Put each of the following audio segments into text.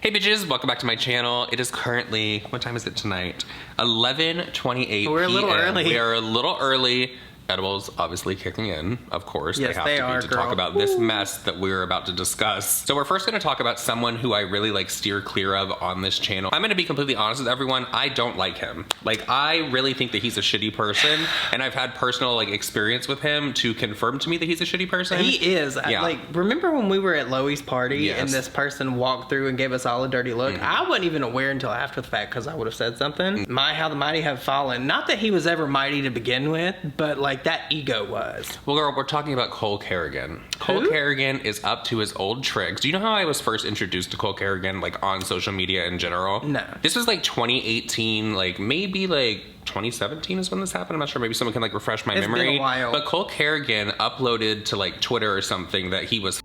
Hey bitches, welcome back to my channel. It is currently, what time is it tonight? 11:28 We're a little early. We are a little early. Edibles obviously kicking in, of course. Yes, they have are, to talk about this mess that we're about to discuss. So we're first going to talk about someone who I really like steer clear of on this channel. I'm going to be completely honest with everyone. I don't like him. Like, I really think that he's a shitty person, and I've had personal experience with him to confirm to me that he's a shitty person. He is. Yeah. Like, remember when we were at Loey's party Yes. and this person walked through and gave us all a dirty look? I wasn't even aware until after the fact because I would have said something. My, how the mighty have fallen. Not that he was ever mighty to begin with, but like that ego was. Well, girl, we're talking about Cole Kerrigan. Cole Kerrigan is up to his old tricks. Do you know how I was first introduced to Cole Kerrigan, like, on social media in general? No. This was, like, 2018, like, maybe, like, 2017 is when this happened. I'm not sure. Maybe someone can, like, refresh my memory. It's been a while. But Cole Kerrigan uploaded to, like, Twitter or something that he was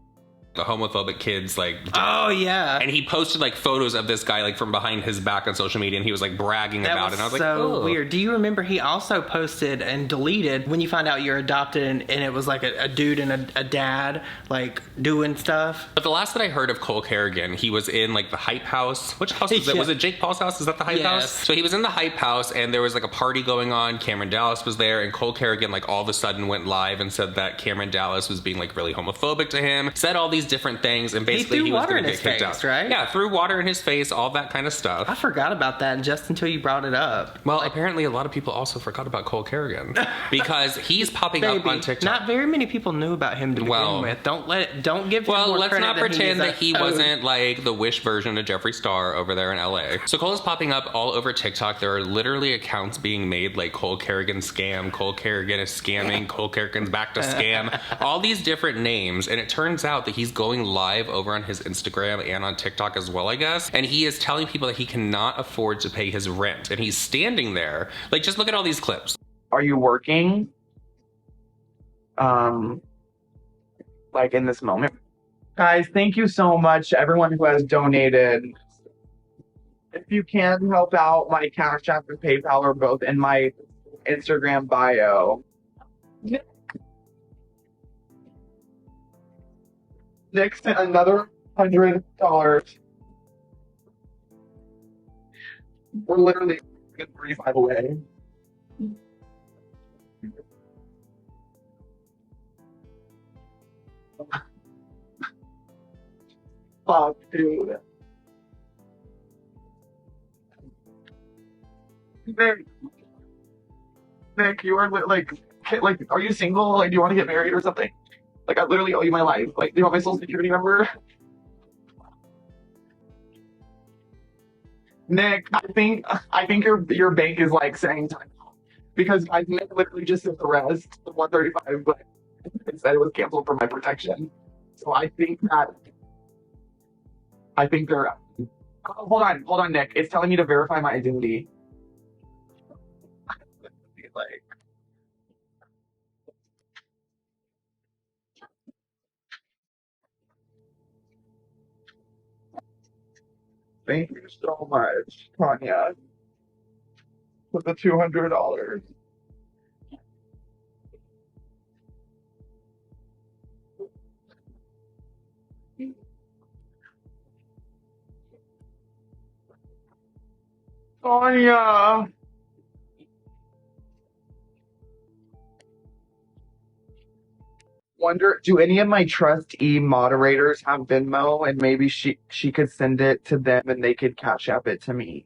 the homophobic kids, like, Oh, yeah. and he posted like photos of this guy like from behind his back on social media, and he was like bragging about it. And I was like, so oh. weird. Do you remember he also posted and deleted when you find out you're adopted, and it was like a dude and a dad like doing stuff? But the last that I heard of Cole Kerrigan, he was in like the Hype House. Which house was it? Yeah. Was it Jake Paul's house? Is that the Hype Yes. House? So he was in the Hype House, and there was like a party going on. Cameron Dallas was there, and Cole Kerrigan like all of a sudden went live and said that Cameron Dallas was being like really homophobic to him. Said all these different things, and basically threw he was water going to in get his kicked face, out. right? Yeah, threw water in his face, all that kind of stuff. I forgot about that just until you brought it up. Well, apparently a lot of people also forgot about Cole Kerrigan because he's popping up on TikTok. Not very many people knew about him to begin with. Don't give him more let's credit not than pretend that he owed. wasn't like the Wish version of Jeffree Star over there in LA. So Cole is popping up all over TikTok. There are literally accounts being made like Cole Kerrigan scam, Cole Kerrigan is scamming, Cole Kerrigan's back to scam, all these different names. And it turns out that he's going live over on his Instagram and on TikTok as well, I guess. And he is telling people that he cannot afford to pay his rent. And he's standing there. Like, just look at all these clips. Are you working? Like in this moment? Guys, thank you so much, everyone who has donated. If you can help out, my Cash App and PayPal are both in my Instagram bio. Nick sent another $100. We're literally 35 away. Fuck, dude. Nick, you are like, are you single? Like, do you want to get married or something? Like, I literally owe you my life. Like, do you want my social security number? Nick, I think your bank is like saying time out because I literally just sent the rest, the 135, but it said it was canceled for my protection. So I think they're. Oh, hold on, Nick. It's telling me to verify my identity. Like. Thank you so much, Tanya, for the $200. Tanya! Wonder, do any of my trustee moderators have Venmo, and maybe she could send it to them and they could Cash App it to me.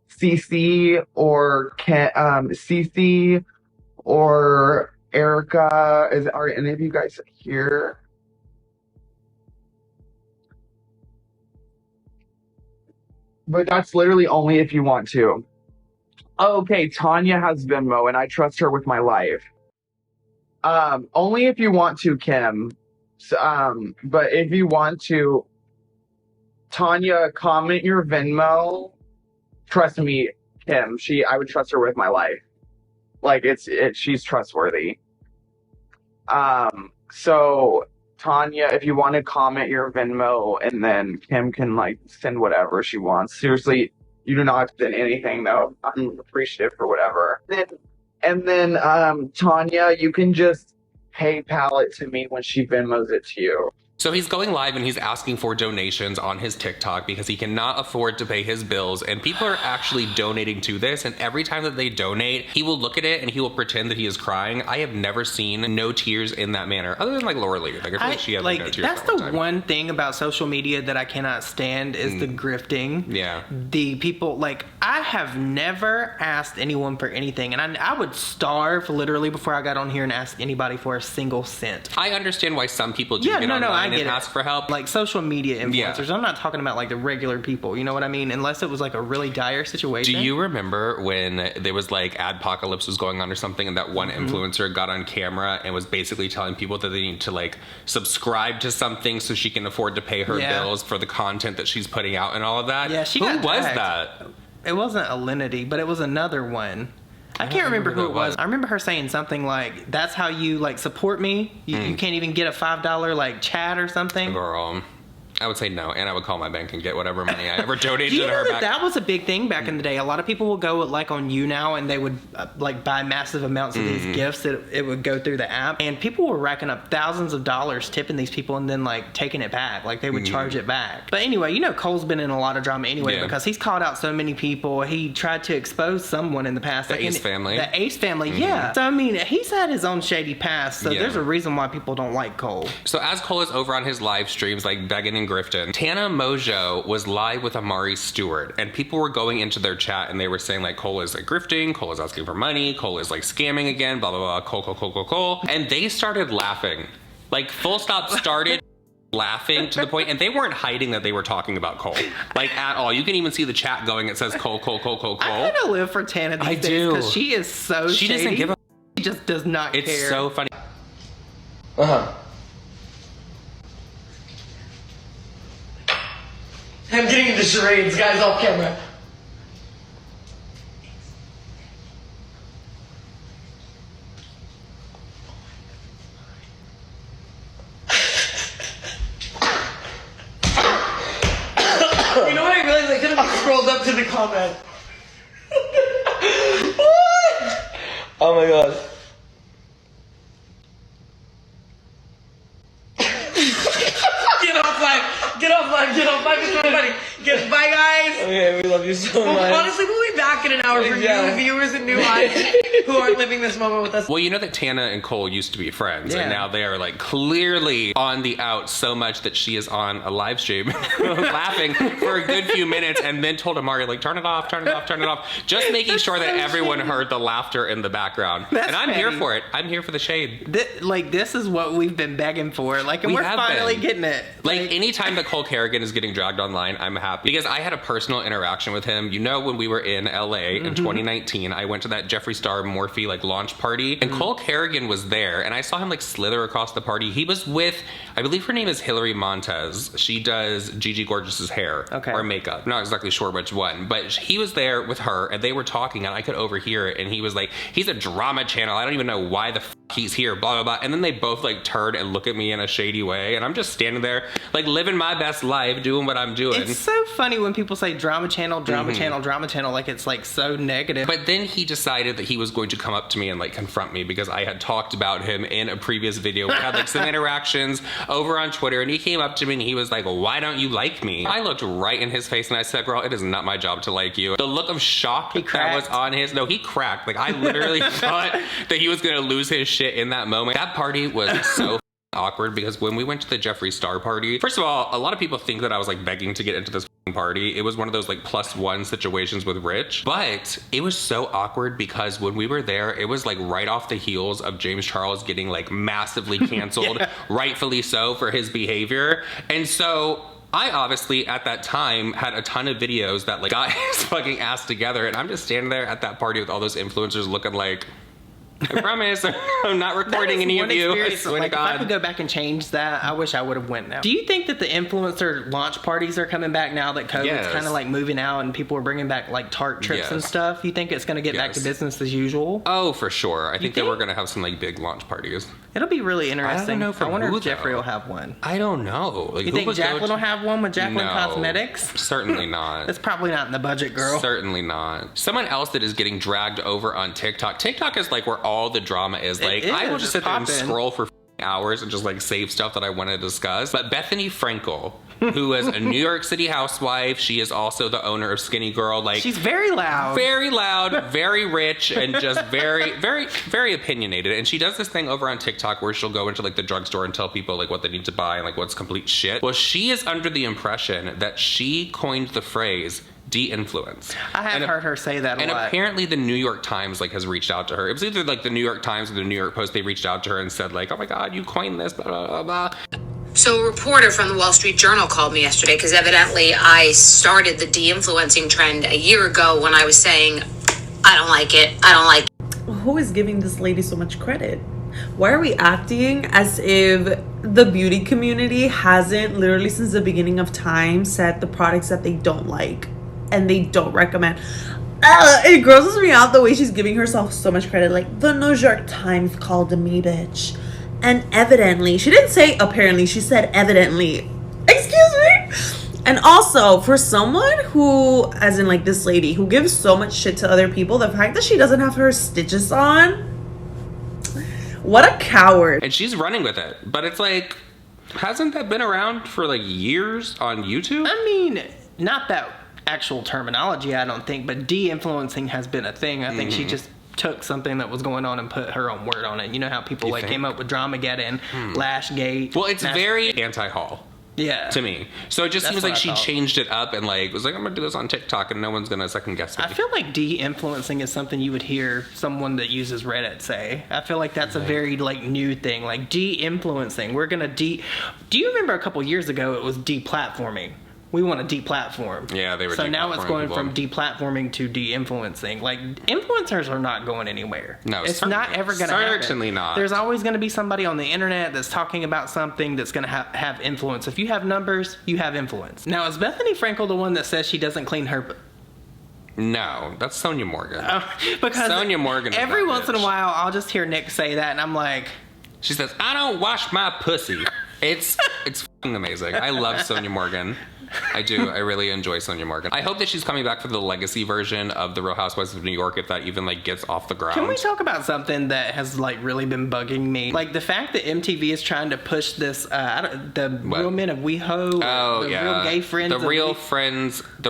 CC or CC or Erica, are any of you guys here? But that's literally only if you want to. Okay, Tanya has Venmo and I trust her with my life. Only if you want to, Kim. But if you want to, Tanya, comment your Venmo. Trust me, Kim. I would trust her with my life. Like she's trustworthy. So Tanya, if you want to comment your Venmo, and then Kim can like send whatever she wants. Seriously, you do not have to send anything though. I'm appreciative for whatever. And then Tanya, you can just PayPal it to me when she Venmos it to you. So he's going live and he's asking for donations on his TikTok because he cannot afford to pay his bills, and people are actually donating to this, and every time that they donate, he will look at it and he will pretend that he is crying. I have never seen no tears in that manner, other than like Laura Lee. Like, I feel like she had like no tears. That's the one thing about social media that I cannot stand is the grifting. Yeah. The people, like, I have never asked anyone for anything, and I would starve literally before I got on here and ask anybody for a single cent. I understand why some people do get online and ask for help. Like social media influencers. I'm not talking about like the regular people, you know what I mean? Unless it was like a really dire situation. Do you remember when there was like adpocalypse was going on or something, and that one influencer got on camera and was basically telling people that they need to like subscribe to something so she can afford to pay her bills for the content that she's putting out and all of that? Yeah, Who was that? It wasn't Alinity, but it was another one. I can't remember who it was. I remember her saying something like, that's how you like support me? You can't even get a $5 like chat or something? Girl, I would say no, and I would call my bank and get whatever money I ever donated to her back. Do you know that was a big thing back in the day? A lot of people would go like on YouNow and they would like buy massive amounts of these gifts that it would go through the app, and people were racking up thousands of dollars tipping these people and then like taking it back. Like they would charge it back. But anyway, you know Cole's been in a lot of drama anyway because he's called out so many people. He tried to expose someone in the past. The Ace family. The Ace family, yeah. So I mean, he's had his own shady past, so there's a reason why people don't like Cole. So as Cole is over on his live streams like begging and grifting, Tana Mojo was live with Amari Stewart, and people were going into their chat and they were saying like Cole is like grifting, Cole is asking for money, Cole is like scamming again, blah blah blah, Cole, and they started laughing, like full stop started laughing to the point, and they weren't hiding that they were talking about Cole like at all. You can even see the chat going, it says Cole. I kind of live for Tana these days because she is so she shady. Doesn't give a she just does not care. It's so funny. I'm getting into charades, guys, off camera. You know what I realized? I could have scrolled up to the comment. What? Oh my god. Get off live, it's funny. Bye guys. Okay, we love you so much. Honestly, we'll be back in an hour for new viewers and new eyes who aren't living this moment with us. Well, you know that Tana and Cole used to be friends, and now they are like clearly on the out so much that she is on a live stream laughing for a good few minutes, and then told Amari like, turn it off, just making sure that everyone heard the laughter in the background. And I'm here for it. I'm here for the shade. This is what we've been begging for, like, and we're finally getting it. Like anytime that Cole Kerrigan is getting dragged online, I'm happy because I had a personal interaction with him. You know, when we were in LA in 2019, I went to that Jeffree Star Morphe like launch party, and Cole Kerrigan was there, and I saw him like slither across the party. He was with, I believe her name is Hilary Montez. She does Gigi Gorgeous's hair or makeup. Not exactly sure which one, but he was there with her, and they were talking, and I could overhear it. And he was like, "He's a drama channel. I don't even know why the he's here." Blah blah blah. And then they both like turn and look at me in a shady way, and I'm just standing there like living my best life, doing what I'm doing. It's so funny when people say drama channel, like it's like so negative. But then he decided that he was going to come up to me and like confront me because I had talked about him in a previous video. We had like some interactions over on Twitter, and he came up to me and he was like, "Why don't you like me?" I looked right in his face and I said, "Girl, it is not my job to like you." The look of shock that was on his, no, he cracked. Like I literally thought that he was gonna lose his shit in that moment. That party was so awkward because when we went to the Jeffree Star party, first of all, a lot of people think that I was like begging to get into this party. It was one of those like +1 situations with Rich, but it was so awkward because when we were there, it was like right off the heels of James Charles getting like massively canceled, rightfully so, for his behavior. And so I obviously at that time had a ton of videos that like got his fucking ass together, and I'm just standing there at that party with all those influencers looking like, I promise I'm not recording any of you. I swear to God. If I could go back and change that, I wish I would have went now. Do you think that the influencer launch parties are coming back now that COVID's kind of like moving out and people are bringing back like Tarte trips and stuff? You think it's going to get back to business as usual? Oh, for sure. I think that we're going to have some like big launch parties. It'll be really interesting. I wonder if Jeffree will have one. I don't know. Like, you think Jacqueline will have one with Jacqueline Cosmetics? Certainly not. It's probably not in the budget, girl. Certainly not. Someone else that is getting dragged over on TikTok. TikTok is like where all the drama is. Like, I will just sit there and scroll for hours and just like save stuff that I want to discuss. But Bethany Frankel, who is a New York City housewife, she is also the owner of Skinny Girl. Like, she's very loud, very rich, and just very opinionated. And she does this thing over on TikTok where she'll go into like the drugstore and tell people like what they need to buy and like what's complete shit. Well, she is under the impression that she coined the phrase de-influence. I have heard her say that a lot. And apparently the New York Times like has reached out to her. It was either like the New York Times or the New York Post. They reached out to her and said like, oh my God, you coined this, blah, blah, blah, blah. So a reporter from the Wall Street Journal called me yesterday because evidently I started the de-influencing trend a year ago when I was saying, I don't like it. Who is giving this lady so much credit? Why are we acting as if the beauty community hasn't literally since the beginning of time said the products that they don't like and they don't recommend? It grosses me out the way she's giving herself so much credit. Like, the New York Times called me bitch. And evidently, she didn't say apparently, she said evidently. Excuse me? And also, for someone who, as in like this lady, who gives so much shit to other people, the fact that she doesn't have her stitches on, what a coward. And she's running with it. But it's like, hasn't that been around for like years on YouTube? I mean, not that actual terminology, I don't think, but de-influencing has been a thing. I think she just took something that was going on and put her own word on it. You know how people like came up with Dramageddon, Lashgate. Well, it's very anti-Hall. Yeah. To me. So it just seems like she changed it up and like was like, I'm gonna do this on TikTok and no one's gonna second guess me. I feel like de-influencing is something you would hear someone that uses Reddit say. I feel like that's a very like new thing. Like de-influencing. We're gonna Do you remember a couple years ago it was de-platforming? We want to de-platform. Yeah, they were. So now it's going from de-platforming to de-influencing. Like, influencers are not going anywhere. No, it's not ever going to happen. Certainly not. There's always going to be somebody on the internet that's talking about something that's going to have influence. If you have numbers, you have influence. Now, is Bethany Frankel the one that says she doesn't clean her? No, that's Sonia Morgan. Because Sonia Morgan. Every once in a while, I'll just hear Nick say that, and I'm like, she says, "I don't wash my pussy." It's fucking amazing. I love Sonia Morgan. I do. I really enjoy Sonia Morgan. I hope that she's coming back for the legacy version of The Real Housewives of New York, if that even like gets off the ground. Can we talk about something that has like really been bugging me? Like the fact that MTV is trying to push this, the Real Men of WeHo. Oh, the Real Gay Friends. The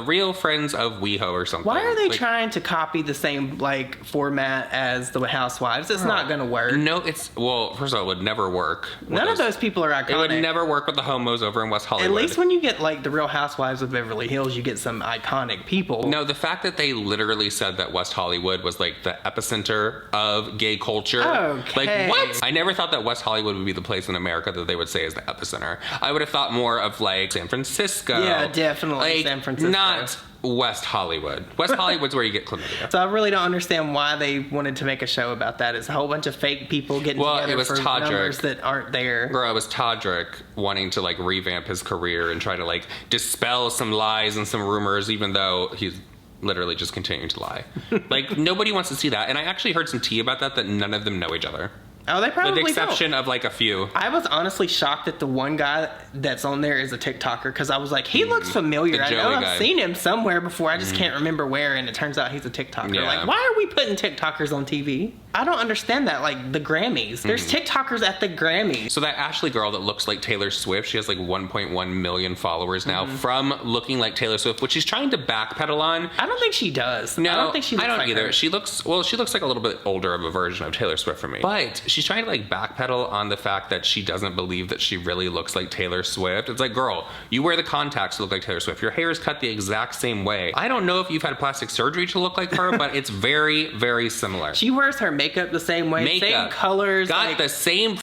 Real Friends of WeHo or something. Why are they trying to copy the same like format as The Housewives? It's not going to work. No, well, first of all, it would never work. None of those people are iconic. It would never work with the homos over in West Hollywood. At least when you get like The Real Housewives of Beverly Hills, you get some iconic people. No, the fact that they literally said that West Hollywood was like the epicenter of gay culture. Okay. Like, what? I never thought that West Hollywood would be the place in America that they would say is the epicenter. I would have thought more of like San Francisco. Yeah, definitely like, San Francisco. Not West Hollywood. West Hollywood's where you get chlamydia. So I really don't understand why they wanted to make a show about that. It's a whole bunch of fake people getting together for numbers that aren't there. Girl, it was Todrick wanting to like revamp his career and try to like dispel some lies and some rumors, even though he's literally just continuing to lie. Like, nobody wants to see that. And I actually heard some tea about that none of them know each other. Oh, they probably with the exception don't. Of like a few. I was honestly shocked that the one guy that's on there is a TikToker because I was like, he looks familiar. I know I've seen him somewhere before. I just can't remember where, and it turns out he's a TikToker. Yeah. Like, why are we putting TikTokers on TV? I don't understand that. Like, the Grammys. There's TikTokers at the Grammys. So that Ashley girl that looks like Taylor Swift, she has like 1.1 million followers now from looking like Taylor Swift, which she's trying to backpedal on. I don't think she does. No, I don't think she looks like either. Her. She looks like a little bit older of a version of Taylor Swift for me. But she's trying to like backpedal on the fact that she doesn't believe that she really looks like Taylor Swift. It's like, girl, you wear the contacts to look like Taylor Swift. Your hair is cut the exact same way. I don't know if you've had plastic surgery to look like her, but it's very, very similar. She wears her makeup the same way. Same colors. Got the same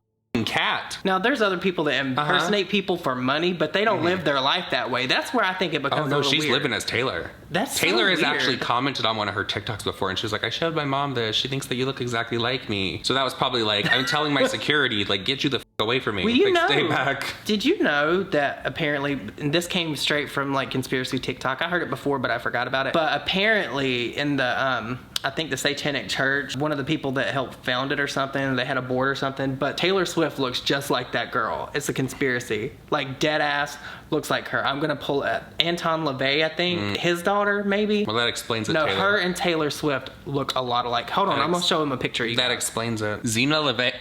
cat. Now, there's other people that impersonate people for money, but they don't live their life that way. That's where I think it becomes a little she's weird. living as Taylor. That's Taylor so has weird. actually commented on one of her TikToks before, and she was like, I showed my mom this. She thinks that you look exactly like me. So that was probably like, I'm telling my security, like, get you the away from me. Well, you know, stay back. Did you know that apparently, and this came straight from like conspiracy TikTok. I heard it before, but I forgot about it. But apparently in the, I think the Satanic Church, one of the people that helped found it or something, they had a board or something, but Taylor Swift looks just like that girl. It's a conspiracy. Like, dead ass looks like her. I'm going to pull it. Anton LaVey, I think. His daughter, maybe. Well, that explains it, No, Taylor. her and Taylor Swift look a lot alike. Hold on, I'm going to show him a picture. That explains it. Zena LaVey.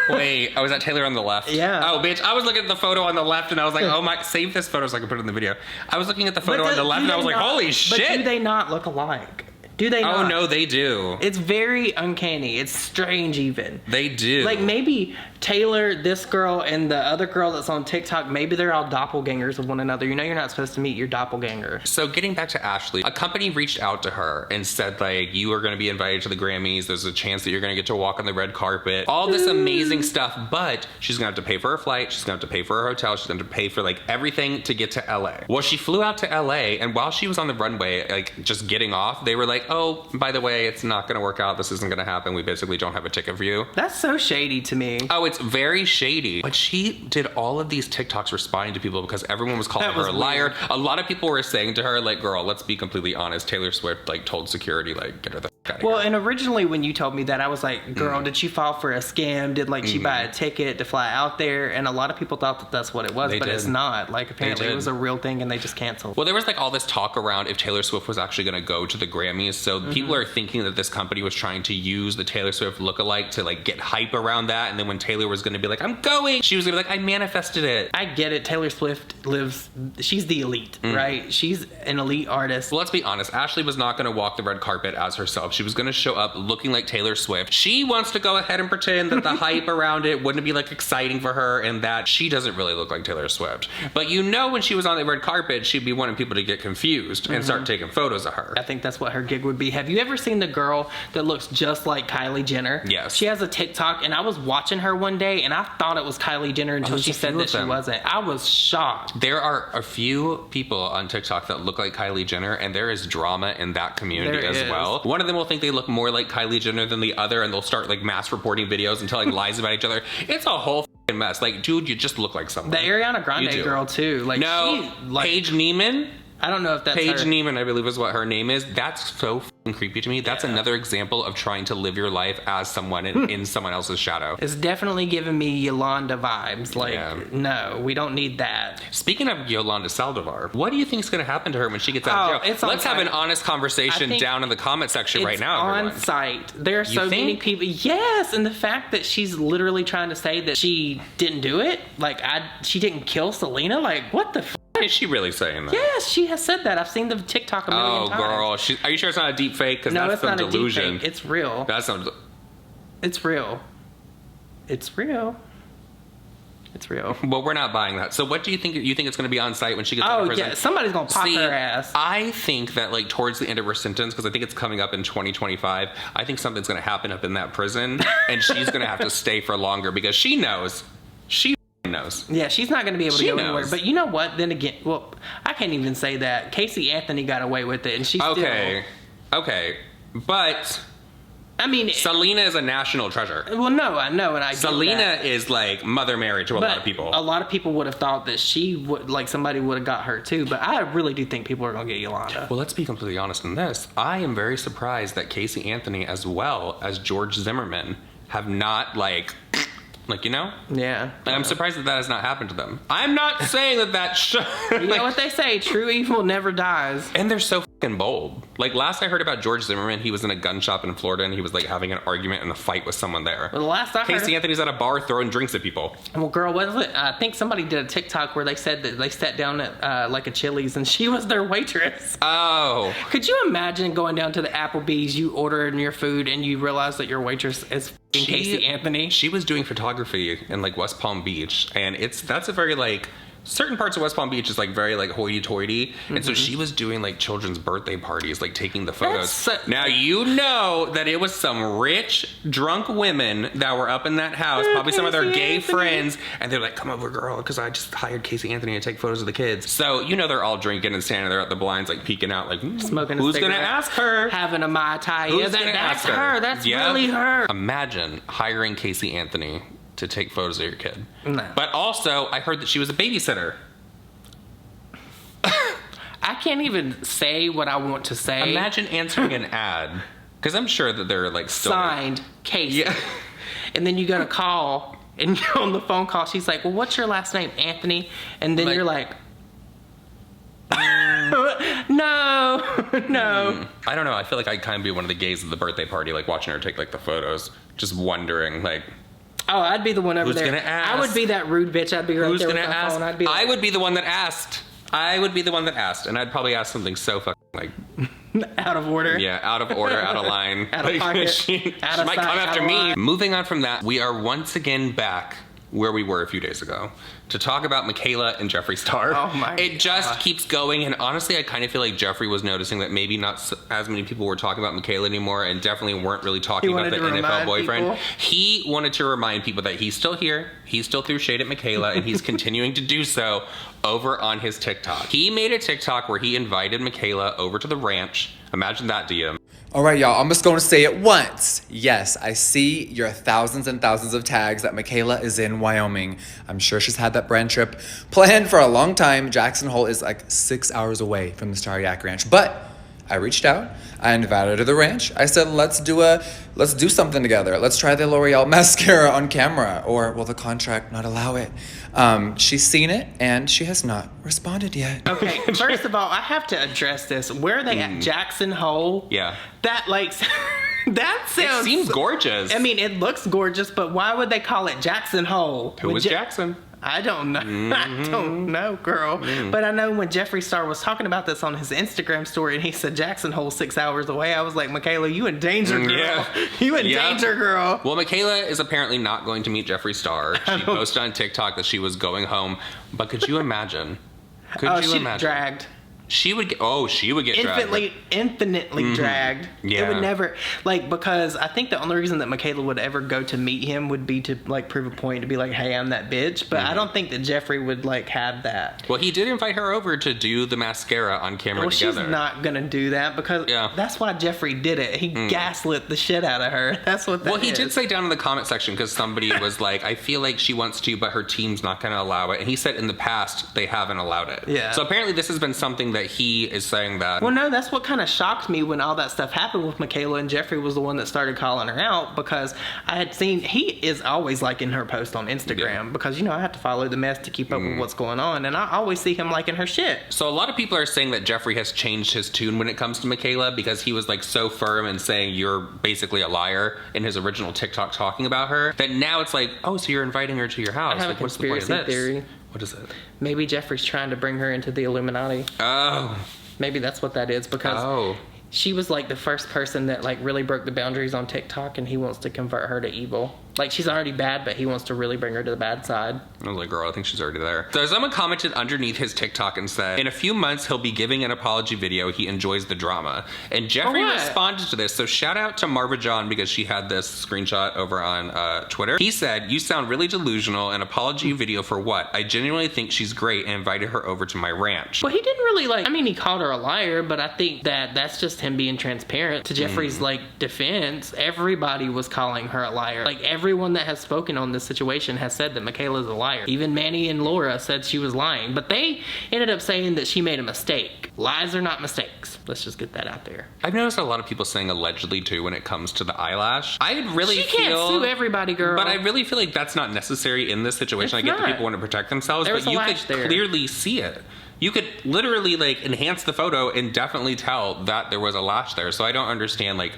Wait, was that Taylor on the left? Yeah. Oh, bitch, I was looking at the photo on the left and I was like, oh my, save this photo so I can put it in the video. I was looking at the photo on the left and I was like, holy shit. But do they not look alike? Do they not? Oh, no, they do. It's very uncanny. It's strange even. They do. Like, maybe Taylor, this girl, and the other girl that's on TikTok, maybe they're all doppelgangers of one another. You know you're not supposed to meet your doppelganger. So getting back to Ashley, a company reached out to her and said, like, you are going to be invited to the Grammys. There's a chance that you're going to get to walk on the red carpet. All this amazing stuff, but she's going to have to pay for her flight. She's going to have to pay for her hotel. She's going to have to pay for, like, everything to get to LA. Well, she flew out to LA, and while she was on the runway, like, just getting off, they were like, oh, by the way, it's not going to work out. This isn't going to happen. We basically don't have a ticket for you. That's so shady to me. Oh, it's very shady. But she did all of these TikToks responding to people because everyone was calling her a liar. A lot of people were saying to her, like, girl, let's be completely honest. Taylor Swift, like, told security, like, get her the f*** out of here. Well, and originally when you told me that, I was like, girl, did she fall for a scam? Did, like, she buy a ticket to fly out there? And a lot of people thought that that's what it was, but it's not. Like, apparently it was a real thing and they just canceled. Well, there was, like, all this talk around if Taylor Swift was actually going to go to the Grammys. So people are thinking that this company was trying to use the Taylor Swift lookalike to, like, get hype around that. And then when Taylor was going to be like, I'm going, she was going to be like, I manifested it. I get it. Taylor Swift she's the elite, right? She's an elite artist. Well, let's be honest. Ashley was not going to walk the red carpet as herself. She was going to show up looking like Taylor Swift. She wants to go ahead and pretend that the hype around it wouldn't be, like, exciting for her and that she doesn't really look like Taylor Swift. But you know when she was on the red carpet, she'd be wanting people to get confused and start taking photos of her. I think that's what her gig would be. Have you ever seen the girl that looks just like Kylie Jenner? Yes. She has a TikTok, and I was watching her one day, and I thought it was Kylie Jenner until she said that she wasn't. I was shocked. There are a few people on TikTok that look like Kylie Jenner, and there is drama in that community as well. One of them will think they look more like Kylie Jenner than the other, and they'll start, like, mass reporting videos and telling lies about each other. It's a whole f***ing mess. Like, dude, you just look like someone. The Ariana Grande girl, too. Like, no, Paige Neiman. I don't know if that's Paige her. Neiman, I believe is what her name is. That's so f***ing creepy to me. That's another example of trying to live your life as someone in someone else's shadow. It's definitely giving me Yolanda vibes. Like, no, we don't need that. Speaking of Yolanda Saldivar, what do you think is going to happen to her when she gets out of jail? Let's have an honest conversation down in the comment section right now, everyone. On site. There are so many people. Yes, and the fact that she's literally trying to say that she didn't do it, like, she didn't kill Selena, like, what the f***? Is she really saying that? Yes, she has said that. I've seen the TikTok a million times. Oh, girl. Are you sure it's not a deep fake? Because no, that's some delusion. No, it's not a deep fake. It's real. That's some... It's real. It's real. It's real. Well, we're not buying that. So what do you think? You think it's going to be on site when she gets out of prison? Oh, yeah. Somebody's going to pop her ass. I think that, like, towards the end of her sentence, because I think it's coming up in 2025, I think something's going to happen up in that prison, and she's going to have to stay for longer because she knows. She knows. Yeah, she's not going to be able to go anywhere. But you know what? Then again, well, I can't even say that. Casey Anthony got away with it, and she's Okay, but... I mean... Selena is a national treasure. Well, no, I know, and I Selena is, like, Mother Mary to a lot of people. A lot of people would have thought that she would, like, somebody would have got her, too. But I really do think people are going to get Yolanda. Well, let's be completely honest in this. I am very surprised that Casey Anthony, as well as George Zimmerman, have not, like, you know? Yeah. I'm surprised that has not happened to them. I'm not saying that you know what they say, true evil never dies. And they're so fucking bold. Like, last I heard about George Zimmerman, he was in a gun shop in Florida and he was, like, having an argument and a fight with someone there. Well, the last I heard... Casey Anthony's at a bar throwing drinks at people. Well, girl, what is it? I think somebody did a TikTok where they said that they sat down at, like, a Chili's and she was their waitress. Oh. Could you imagine going down to the Applebee's, you ordering your food, and you realize that your waitress is Casey Anthony? She was doing photography in, like, West Palm Beach, and that's a very, like... Certain parts of West Palm Beach is, like, very, like, hoity-toity. And so she was doing, like, children's birthday parties, like, taking the photos. Now, you know that it was some rich, drunk women that were up in that house, probably some of their gay friends. And they're like, come over, girl, because I just hired Casey Anthony to take photos of the kids. So, you know they're all drinking and standing there at the blinds, like, peeking out, like, smoking who's going to ask her? Having a Mai Tai. Who's going to ask her? That's really her. Imagine hiring Casey Anthony to take photos of your kid. No. But also, I heard that she was a babysitter. I can't even say what I want to say. Imagine answering an ad. Because I'm sure that they're, like, still... Signed, Casey. Yeah. And then you go to call, and you're on the phone call, she's like, well, what's your last name? Anthony? And then you're like... no. I don't know. I feel like I'd kind of be one of the gays at the birthday party, like, watching her take, like, the photos. Just wondering, like... Oh, I'd be the one over Who's there. gonna ask? I would be that rude bitch. I'd be right Who's there with gonna my ask? phone. I'd be like, I would be the one that asked. I would be the one that asked, and I'd probably ask something so fucking like, out of order. yeah, out of order, out of line. Out of pocket, she out of might sight, come out after of me. line. Moving on from that, we are once again back where we were a few days ago to talk about Mikayla and Jeffree Star. Oh my It just God. keeps going, and honestly, I kind of feel like Jeffree was noticing that maybe not as many people were talking about Mikayla anymore, and definitely weren't really talking about the wanted to NFL remind boyfriend. people. He wanted to remind people that he's still here, he's still threw shade at Mikayla, and he's continuing to do so over on his TikTok. He made a TikTok where he invited Mikayla over to the ranch. Imagine that, DM. All right, y'all, I'm just going to say it once. Yes, I see your thousands and thousands of tags that Mikayla is in Wyoming. I'm sure she's had that brand trip planned for a long time. Jackson Hole is like 6 hours away from the Star Yak Ranch. But I reached out. I invited her to the ranch. I said, let's do something together. Let's try the L'Oreal mascara on camera. Or will the contract not allow it? She's seen it, and she has not responded yet. Okay, first of all, I have to address this. Where are they at? Jackson Hole? Yeah. That, like, that It sounds... seems gorgeous. I mean, it looks gorgeous, but why would they call it Jackson Hole? Who When was Jackson? I don't know. I don't know, girl. But I know when Jeffree Star was talking about this on his Instagram story and he said Jackson Hole 6 hours away, I was like, Mikayla, you in danger, girl. Yeah. You in Yeah. danger, girl. Well, Mikayla is apparently not going to meet Jeffree Star. She posted on TikTok that she was going home. But could you imagine? Could you She'd imagine? dragged. She would get dragged. Infinitely dragged. Yeah. It would never, like, because I think the only reason that Mikayla would ever go to meet him would be to, like, prove a point, to be like, hey, I'm that bitch. But I don't think that Jeffree would, like, have that. Well, he did invite her over to do the mascara on camera Well, together. she's not gonna do that because that's why Jeffree did it. He gaslit the shit out of her. That's what that Well, he is. did say down in the comment section, because somebody was like, I feel like she wants to, but her team's not going to allow it. And he said in the past, they haven't allowed it. Yeah. So apparently this has been something that he is saying that. Well, no, that's what kind of shocked me when all that stuff happened with Mikayla, and Jeffree was the one that started calling her out, because I had seen, he is always liking her post on Instagram, because, you know, I have to follow the mess to keep up with what's going on, and I always see him liking her shit. So a lot of people are saying that Jeffree has changed his tune when it comes to Mikayla, because he was like so firm and saying you're basically a liar in his original TikTok talking about her, that now it's like, oh, so you're inviting her to your house. I have Like, a what's the point of conspiracy this? theory. What is it? Maybe Jeffree's trying to bring her into the Illuminati. Oh. Maybe that's what that is, because she was like the first person that like really broke the boundaries on TikTok, and he wants to convert her to evil. Like, she's already bad, but he wants to really bring her to the bad side. I was like, girl, I think she's already there. So someone commented underneath his TikTok and said, in a few months, he'll be giving an apology video. He enjoys the drama. And Jeffree responded to this. So shout out to Marva John, because she had this screenshot over on Twitter. He said, you sound really delusional. An apology video for what? I genuinely think she's great and invited her over to my ranch. Well, he didn't really like, I mean, he called her a liar, but I think that that's just him being transparent. To Jeffree's like defense, everybody was calling her a liar. Like, everyone that has spoken on this situation has said that Mikayla's a liar. Even Manny and Laura said she was lying, but they ended up saying that she made a mistake. Lies are not mistakes. Let's just get that out there. I've noticed a lot of people saying allegedly too when it comes to the eyelash. I really She can't sue everybody, girl. But I really feel like that's not necessary in this situation. It's I get that not. people want to protect themselves, There was but a you could lash there. clearly see it. You could literally like enhance the photo and definitely tell that there was a lash there. So I don't understand like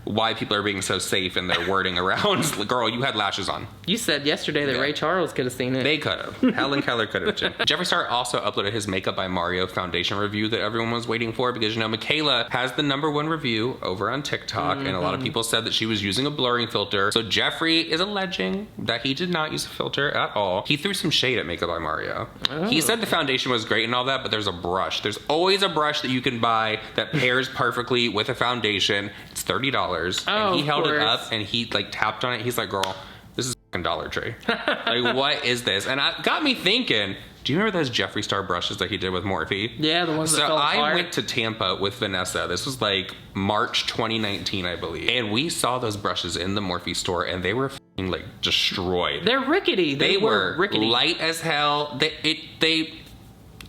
why people are being so safe in their wording around. Girl, you had lashes on. You said yesterday that Ray Charles could have seen it. They could have. Helen Keller could have too. Jeffree Star also uploaded his Makeup by Mario foundation review that everyone was waiting for, because, you know, Mikayla has the #1 review over on TikTok, and a lot of people said that she was using a blurring filter. So Jeffree is alleging that he did not use a filter at all. He threw some shade at Makeup by Mario. He said the foundation was great and all that, but there's a brush. There's always a brush that you can buy that pairs perfectly with a foundation. It's $30. And he held it up and he like tapped on it. He's like, girl, this is fucking Dollar Tree. Like, what is this? And it got me thinking, do you remember those Jeffree Star brushes that he did with Morphe? Yeah, the ones that fell apart. So I went to Tampa with Vanessa. This was like March 2019, I believe. And we saw those brushes in the Morphe store, and they were fucking like destroyed. They're rickety. They were rickety. light as hell. They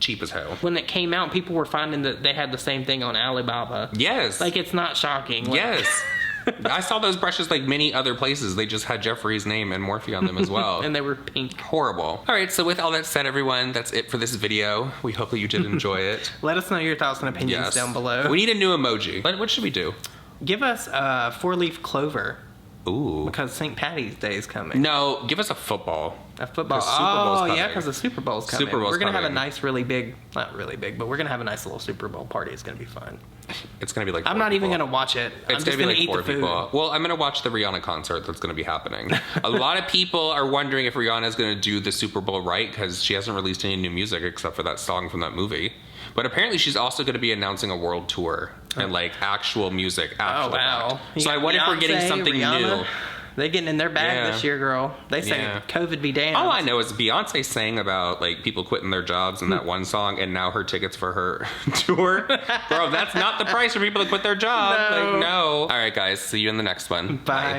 cheap as hell. When it came out, people were finding that they had the same thing on Alibaba. Yes. Like, it's not shocking. Like, Yes. I saw those brushes like many other places. They just had Jeffree's name and Morphe on them as well. And they were pink. Horrible. All right, so with all that said, everyone, that's it for this video. We hope that you did enjoy it. Let us know your thoughts and opinions Yes. down below. We need a new emoji. What should we do? Give us a 4-leaf clover. Ooh. Because St. Patty's Day is coming. No, give us a football. A football. 'Cause Super Bowl's Oh, yeah, coming. because the Super Bowl's coming. Super Bowl's we're going to have a coming. nice, really big, not really big, but we're going to have a nice little Super Bowl party. It's going to be fun. It's going to be like I'm four not even people. going to watch it. I'm It's just going to be going to like eat four the food. people. Well, I'm going to watch the Rihanna concert that's going to be happening. A lot of people are wondering if Rihanna is going to do the Super Bowl right because she hasn't released any new music except for that song from that movie. But apparently she's also going to be announcing a world tour and like actual music after Oh, wow. that. So I wonder if we're getting Beyonce, something Rihanna, new. They getting in their bag Yeah. this year, girl. They say Yeah. COVID be damned. All I know is Beyonce sang about like people quitting their jobs in that one song, and now her tickets for her tour. Bro, that's not the price for people to quit their job. No. Like, no. All right, guys. See you in the next one. Bye.